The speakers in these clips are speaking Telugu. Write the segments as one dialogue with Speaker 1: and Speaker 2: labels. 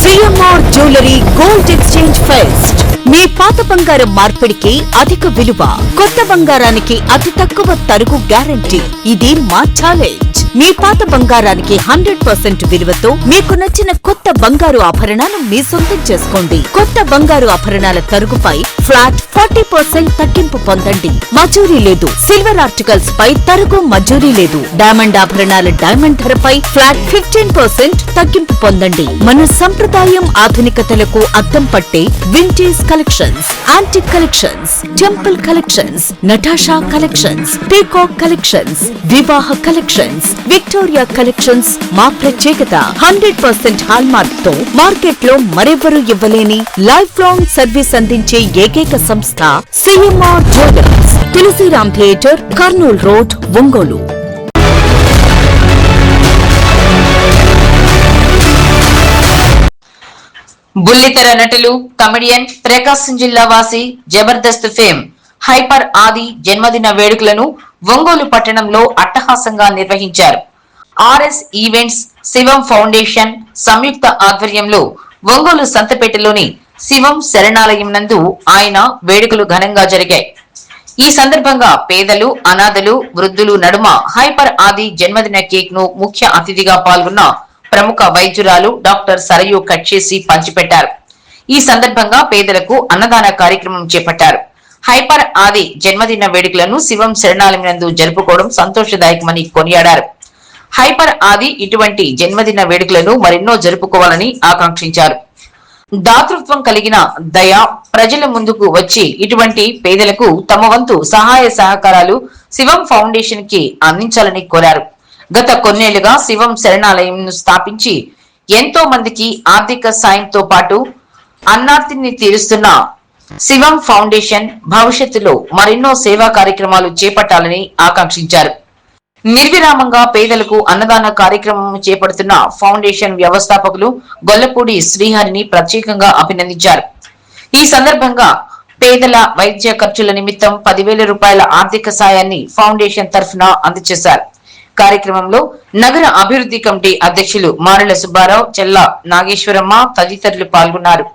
Speaker 1: CMR jewellery gold exchange fest. మీ పాత బంగారం మార్పిడికి అధిక విలువ, కొత్త బంగారానికి అతి తక్కువ తరుగు గ్యారంటీ. ఇది మా ఛాలెంజ్. మీ పాత బంగారానికి 100% విలువతో మీకు నచ్చిన కొత్త బంగారు ఆభరణాలు మీ సొంతం చేసుకోండి. కొత్త బంగారు ఆభరణాల తరుగుపై ఫ్లాట్ 40% తగ్గింపు పొందండి. మజూరీ లేదు. సిల్వర్ ఆర్టికల్స్ పై తరుగు మజూరీ లేదు. డైమండ్ ఆభరణాల డైమండ్ ధరపై ఫ్లాట్ 15% తగ్గింపు పొందండి. మన సంప్రదాయం ఆధునికతలకు అద్దం పట్టే vintage collections, antique collections, temple collections, Natasha collections, peacock collections, వివాహ కలెక్షన్స్, విక్టోరియా కలెక్షన్స్ మా ప్రత్యేకత. 100% హాల్మార్క్ తో మార్కెట్ లో మరెవరూ ఇవ్వలేని లైఫ్ లాంగ్ సర్వీస్ అందించే ఏకైక సంస్థ CMR jewellers. Tulsiram theatre, Kurnool road, Ongole.
Speaker 2: బుల్లితెర నటులు, కమెడియన్, ప్రకాశం జిల్లా వాసి, జబర్దస్త్ ఫేమ్ హైపర్ ఆది జన్మదిన వేడుకలను ఒంగోలు పట్టణంలో అట్టహాసంగా నిర్వహించారు. ఆర్ఎస్ ఈవెంట్స్, శివం ఫౌండేషన్ సంయుక్త ఆధ్వర్యంలో ఒంగోలు సంతపేటలోని శివం శరణాలయం నందు ఆయన వేడుకలు ఘనంగా జరిగాయి. ఈ సందర్భంగా పేదలు, అనాథలు, వృద్ధులు నడుమ హైపర్ ఆది జన్మదిన కేక్ ను ముఖ్య అతిథిగా పాల్గొన్న ప్రముఖ వైద్యురాలు డాక్టర్ సరయు కట్ చేసి పంచిపెట్టారు. ఈ సందర్భంగా పేదలకు అన్నదాన కార్యక్రమం చేపట్టారు. హైపర్ ఆది జన్మదిన వేడుకలను శివం శరణాలయం నందు జరుపుకోవడం సంతోషదాయకమని కొనియాడారు. హైపర్ ఆది ఇటువంటి జన్మదిన వేడుకలను మరెన్నో జరుపుకోవాలని ఆకాంక్షించారు. దాతృత్వం కలిగిన దయ ప్రజల ముందుకు వచ్చి ఇటువంటి పేదలకు తమ వంతు సహాయ సహకారాలు శివం ఫౌండేషన్ కి అందించాలని కోరారు. గత కొన్నేళ్లుగా శివం శరణాలయం స్థాపించి ఎంతో మందికి ఆర్థిక సాయంతో పాటు అన్నార్తిని తీరుస్తున్న శివం ఫౌండేషన్ భవిష్యత్తులో మరెన్నో సేవా కార్యక్రమాలు చేపట్టాలని ఆకాంక్షించారు. నిర్విరామంగా పేదలకు అన్నదాన కార్యక్రమం చేపడుతున్న ఫౌండేషన్ వ్యవస్థాపకులు గొల్లపూడి శ్రీహరిని ప్రత్యేకంగా అభినందించారు. ఈ సందర్భంగా పేదల వైద్య ఖర్చుల నిమిత్తం 10,000 రూపాయల ఆర్థిక సాయాన్ని ఫౌండేషన్ తరఫున అందజేశారు. కార్యక్రమంలో నగర అభివృద్ధి కమిటీ అధ్యక్షులు మారెల సుబ్బారావు, చెల్ల నాగేశ్వరమ్మ తదితరులు పాల్గొన్నారు.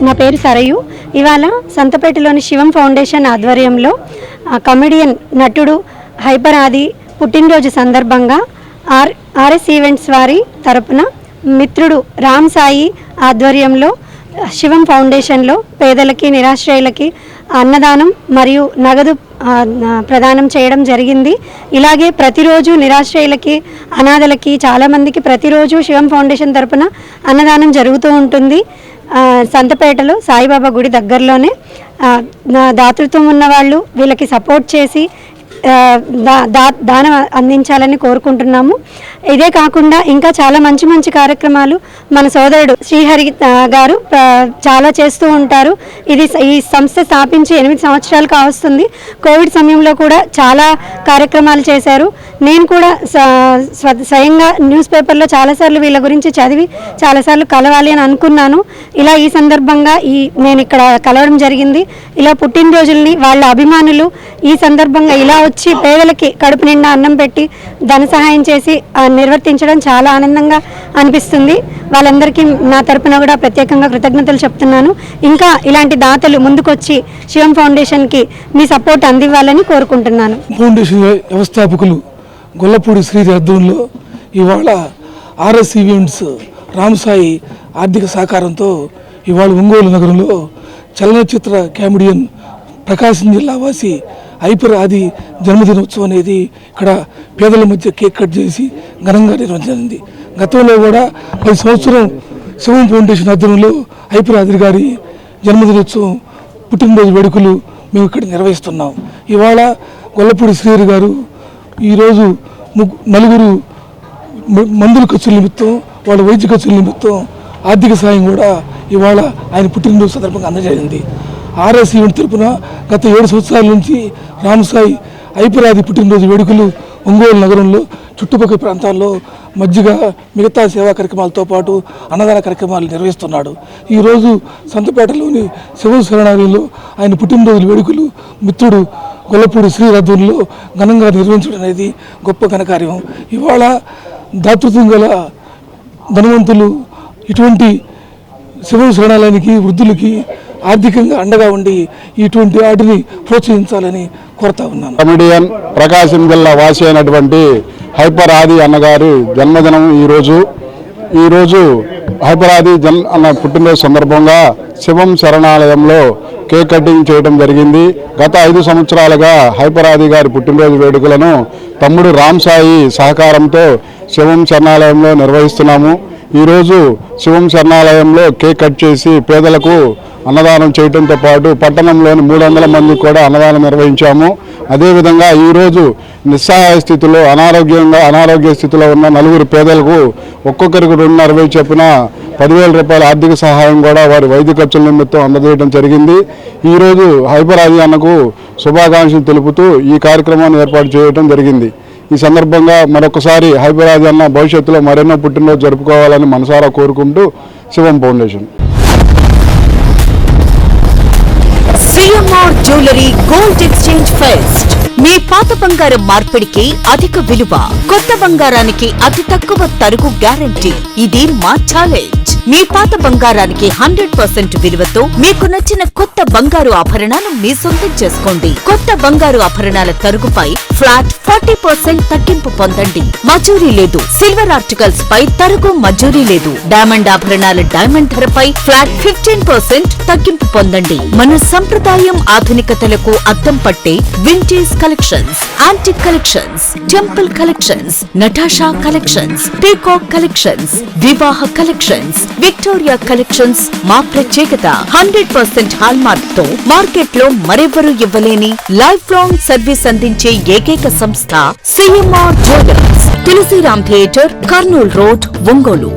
Speaker 3: నా పేరు సరయు. ఇవాళ సంతపేటలోని శివం ఫౌండేషన్ ఆధ్వర్యంలో కమెడియన్ నటుడు హైపర్ ఆది పుట్టినరోజు సందర్భంగా ఆర్ఎస్ ఈవెంట్స్ వారి తరపున మిత్రుడు రామ్ సాయి ఆధ్వర్యంలో శివం ఫౌండేషన్లో పేదలకి నిరాశ్రయులకి అన్నదానం మరియు నగదు ప్రదానం చేయడం జరిగింది. ఇలాగే ప్రతిరోజు నిరాశ్రయులకి అనాథలకి చాలామందికి ప్రతిరోజు శివం ఫౌండేషన్ తరపున అన్నదానం జరుగుతూ ఉంటుంది. సంతపేటలో సాయిబాబా గుడి దగ్గరలోనే దాతృత్వం ఉన్నవాళ్ళు వీళ్ళకి సపోర్ట్ చేసి దానం అందించాలని కోరుకుంటున్నాము. ఇదే కాకుండా ఇంకా చాలా మంచి మంచి కార్యక్రమాలు మన సోదరుడు శ్రీహరి గారు చాలా చేస్తూ ఉంటారు. ఈ సంస్థ స్థాపించి 8 సంవత్సరాలు కావస్తుంది. కోవిడ్ సమయంలో కూడా చాలా కార్యక్రమాలు చేశారు. నేను కూడా స్వయంగా న్యూస్ పేపర్లో చాలాసార్లు వీళ్ళ గురించి చదివి చాలాసార్లు కలవాలి అని అనుకున్నాను. ఇలా ఈ సందర్భంగా నేను ఇక్కడ కలవడం జరిగింది. ఇలా పుట్టినరోజుల్ని వాళ్ళ అభిమానులు ఈ సందర్భంగా ఇలా వచ్చి పేదలకి కడుపు నిండా అన్నం పెట్టి ధన సహాయం చేసి నిర్వర్తించడం చాలా ఆనందంగా అనిపిస్తుంది. వాళ్ళందరికీ నా తరపున కూడా ప్రత్యేకంగా కృతజ్ఞతలు చెప్తున్నాను. ఇంకా ఇలాంటి దాతలు ముందుకొచ్చి శివం ఫౌండేషన్కి మీ సపోర్ట్ అందివ్వాలని కోరుకుంటున్నాను.
Speaker 4: ఫౌండేషన్ వ్యవస్థాపకులు గొల్లపూడి శ్రీహరి ఆధ్వర్యంలో ఇవాళ ఆర్ఎస్ ఈవెంట్స్ రామ్ సాయి ఆర్థిక సహకారంతో ఇవాళ ఒంగోలు నగరంలో చలనచిత్ర కామెడియన్ ప్రకాశం జిల్లా వాసి హైపర్ ఆది జన్మదినోత్సవం అనేది ఇక్కడ పేదల మధ్య కేక్ కట్ చేసి ఘనంగా నిర్వహించింది. గతంలో కూడా 10 సంవత్సరం శివం ఫౌండేషన్ ఆధ్వర్యంలో హైపర్ ఆది గారి జన్మదినోత్సవం పుట్టినరోజు వేడుకలు మేము ఇక్కడ నిర్వహిస్తున్నాం. ఇవాళ గొల్లపూడి శ్రీహరి గారు ఈరోజు 4 మందుల ఖర్చుల నిమిత్తం వాళ్ళ వైద్య ఖర్చుల నిమిత్తం ఆర్థిక సాయం కూడా ఇవాళ ఆయన పుట్టినరోజు సందర్భంగా అందజేయండి. ఆర్ఎస్ ఈవెంట్ తరపున గత 7 సంవత్సరాల నుంచి రామ్ సాయి హైపర్ ఆది పుట్టినరోజు వేడుకలు ఒంగోలు నగరంలో చుట్టుపక్కల ప్రాంతాల్లో మధ్యగా మిగతా సేవా కార్యక్రమాలతో పాటు అన్నదాన కార్యక్రమాలు నిర్వహిస్తున్నాడు. ఈరోజు సంతపేటలోని శివ శరణాలయంలో ఆయన పుట్టినరోజు వేడుకలు మిత్రుడు గొల్లపూడి శ్రీహరి ఆధ్వర్యంలో ఘనంగా నిర్వహించడం అనేది గొప్ప ఘనకార్యం. ఇవాళ దాతృత్వం గల ధనవంతులు ఇటువంటి శివ శరణాలయానికి వృద్ధులకి ఆర్థికంగా అండగా ఉండి ఇటువంటి వాటిని ప్రోత్సహించాలని కోరుతా ఉన్నాను.
Speaker 5: కమెడియన్ ప్రకాశం జిల్లా వాసి అయినటువంటి హైపర్ ఆది అన్నగారి జన్మదినం ఈరోజు హైపర్ ఆది అన్న పుట్టినరోజు సందర్భంగా శివం శరణాలయంలో కేక్ కటింగ్ చేయడం జరిగింది. గత 5 సంవత్సరాలుగా హైపర్ ఆది గారి పుట్టినరోజు వేడుకలను తమ్ముడు రామ్ సాయి సహకారంతో శివం శరణాలయంలో నిర్వహిస్తున్నాము. ఈరోజు శివం శరణాలయంలో కేక్ కట్ చేసి పేదలకు అన్నదానం చేయడంతో పాటు పట్టణంలోని 300 మందికి కూడా అన్నదానం నిర్వహించాము. అదేవిధంగా ఈరోజు నిస్సహాయ స్థితిలో అనారోగ్య స్థితిలో ఉన్న 4 పేదలకు ఒక్కొక్కరికి 2.5 చొప్పున 10,000 రూపాయల ఆర్థిక సహాయం కూడా వారి వైద్య ఖర్చుల నిమిత్తం అందజేయడం జరిగింది. ఈరోజు హైపర్ ఆది అన్నకు శుభాకాంక్షలు తెలుపుతూ ఈ కార్యక్రమాన్ని ఏర్పాటు చేయడం జరిగింది. ఈ సందర్భంగా మరొకసారి హైపర్ ఆది అన్న భవిష్యత్తులో మరెన్నో పుట్టినరోజు జరుపుకోవాలని మనసారా కోరుకుంటూ Shivam foundation.
Speaker 1: CMR jewellery gold exchange fest. మీ పాత బంగారం మార్పిడికి అధిక విలువ, కొత్త బంగారానికి అతి తక్కువ తరుగు గ్యారంటీ. ఇది మా ఛాలెంజ్. మీ పాత బంగారానికి 100% విలువతో మీకు నచ్చిన కొత్త బంగారు ఆభరణాలు మీ సొంతం చేసుకోండి. కొత్త బంగారు ఆభరణాల తరుగుపై ఫ్లాట్ 40% తగ్గింపు పొందండి. మజూరీ లేదు. సిల్వర్ ఆర్టికల్స్ పై తరుగు మజూరీ లేదు. డైమండ్ ఆభరణాల డైమండ్ ధరపై ఫ్లాట్ 15% తగ్గింపు పొందండి. మన సంప్రదాయం ఆధునికతలకు అద్దం పట్టే vintage collections, antique collections, temple collections, Natasha collections, peacock collections, వివాహ కలెక్షన్స్, విక్టోరియా కలెక్షన్స్ మా ప్రత్యేకత. 100% హాల్మార్క్ తో మార్కెట్ లో మరెవరూ ఇవ్వలేని లైఫ్ లాంగ్ సర్వీస్ అందించే ఏకైక సంస్థ CMR jewellers. Tulsiram theatre, Kurnool road, Ongole.